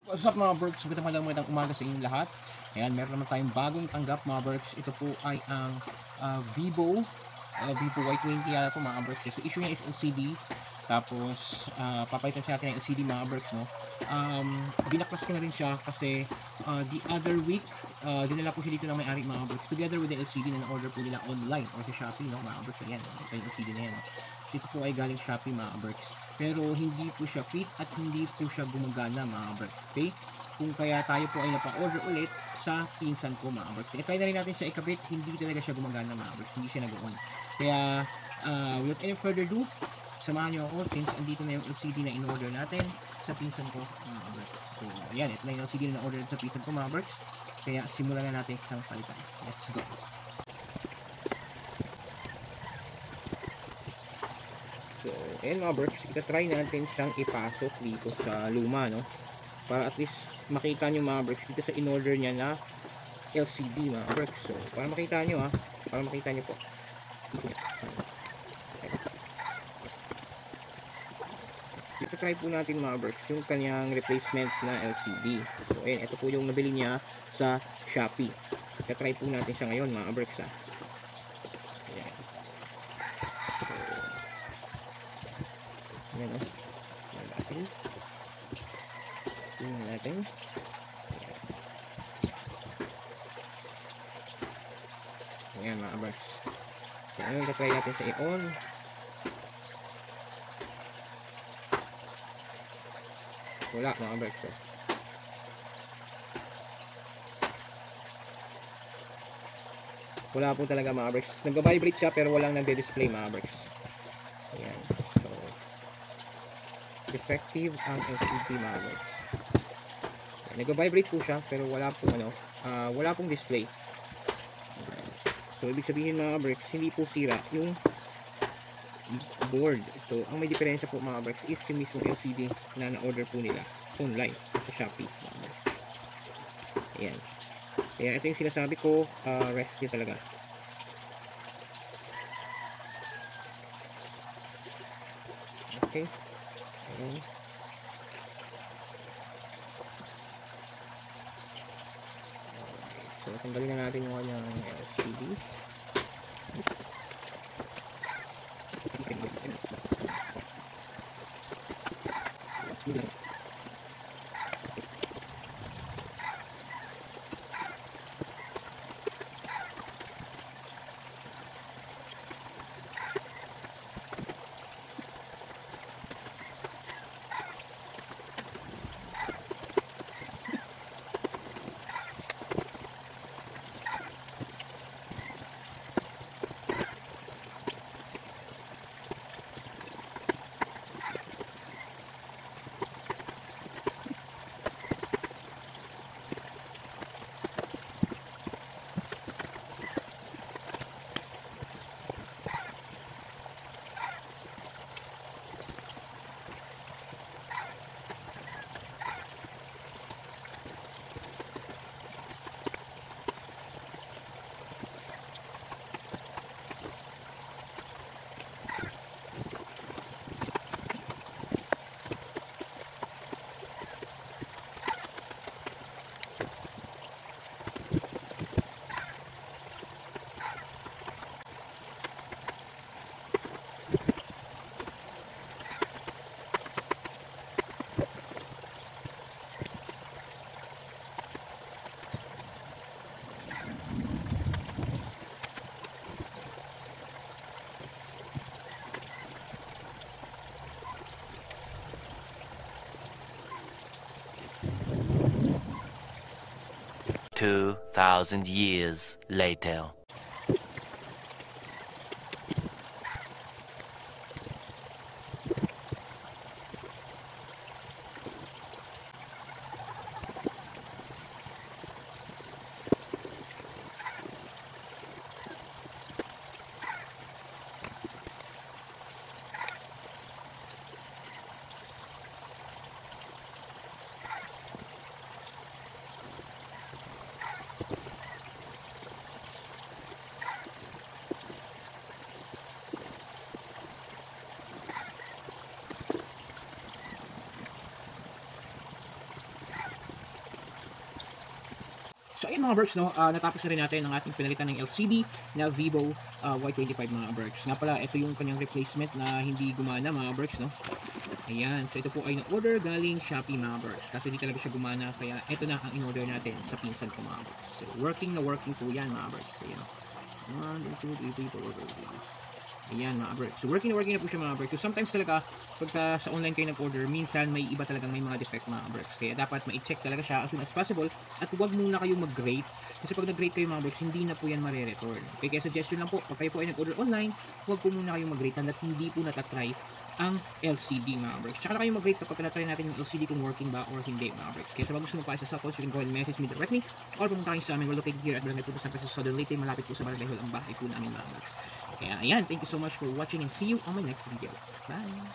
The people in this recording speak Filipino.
What's up mga Berks? Magandang umaga sa inyong lahat. Ayan, meron naman tayong bagong tanggap mga Berks. Ito po ay ang Vivo Y20 yata po mga Berks. So issue niya is LCD. Tapos papalitan siya natin ng LCD mga Berks, no? Binaklas ko na rin siya kasi the other week dinala po siya dito ng may-ari mga Berks together with the LCD na na-order po nila online or sa Shopee, no mga Berks. Ayan, ito yung LCD na yan, no? So ito po ay galing Shopee mga Berks, pero hindi po siya fit at hindi po siya gumagana mga Berks. Okay, kung kaya tayo po ay napa-order ulit sa pinsan ko mga Berks. I-try na rin natin siya ikabit, hindi talaga siya gumagana mga Berks, hindi siya nag-on. Kaya without any further ado, samahan niyo ako since andito na yung LCD na in-order natin sa pinsan ko mga Berks. So yan, ito na yung LCD na order sa pinsan ko mga Berks. Kaya simulan na natin isang palitan. Let's go. So, ayan mga Berks, ita-try natin siyang ipasok dito sa luma, no? Para at least makita nyo mga Berks dito sa in-order niya na LCD mga Berks. So, para makita nyo para makita nyo po. Ita-try po natin mga Berks yung kanyang replacement na LCD. So, ayan, ito po yung nabili niya sa Shopee. Ita-try po natin siya ngayon mga Berks, Ayan. Ayan, natin. Tingnan natin. Ayan mga Berks. So, ngayon, ita-try natin sa i-on. Wala mga Berks. Wala po talaga mga Berks. Nag-vibrate siya pero walang nagde-display mga Berks. Ayan. So, defective ang LCD mga Berks. Nag-vibrate po siya pero wala pong display. So, ibig sabihin mga Berks, hindi po sira yung board. So, ang may diferensya po mga Berks is yung mismo LCD na na-order po nila online sa Shopee. Ayan. Kaya ito yung sinasabi ko, rescue talaga. Okay. Ayan. So, tanggalin na natin yung kanyang LCD. Two 2,000 years later. So ayun mga Berks, no, natapos na rin natin ang ating pinalitan ng LCD na Vivo Y25 mga Berks. Nga pala, ito yung kanyang replacement na hindi gumana mga Berks, no. Ayan, so ito po ay na-order galing Shopee mga Berks. Kasi hindi talaga siya gumana, kaya ito na ang in-order natin sa pinsan ko mga Berks. So working na working po yan mga Berks. Ayan. 1, 2, 3, 4, 5. Ayan mga Berks. So working na po siya mga Berks. So sometimes talaga, pagka sa online kayo nag-order, minsan may iba talagang may mga defect mga Berks. Kaya dapat ma-check talaga siya as soon as possible. At huwag muna kayo mag-rate. Kasi pag nag-rate kayo mga Berks, hindi na po yan mare-return. Okay, kaya suggestion lang po, pag kayo po ay nag-order online, huwag po muna kayong mag-rate hanggat hindi po natatry ang LCD mga Berks. Tsaka na kayo mag-rate kapag na-try natin yung LCD kung working ba or hindi mga Berks. Kaya sa mga gusto mo pa sa Sakos, you can go and message me directly or pumunta kayo sa amin. We're located here at Barangay Puto San Francisco, Southern Leyte. Malapit po sa Barangay Hall ang bahay po namin mga Berks. Kaya ayan, thank you so much for watching and see you on my next video. Bye!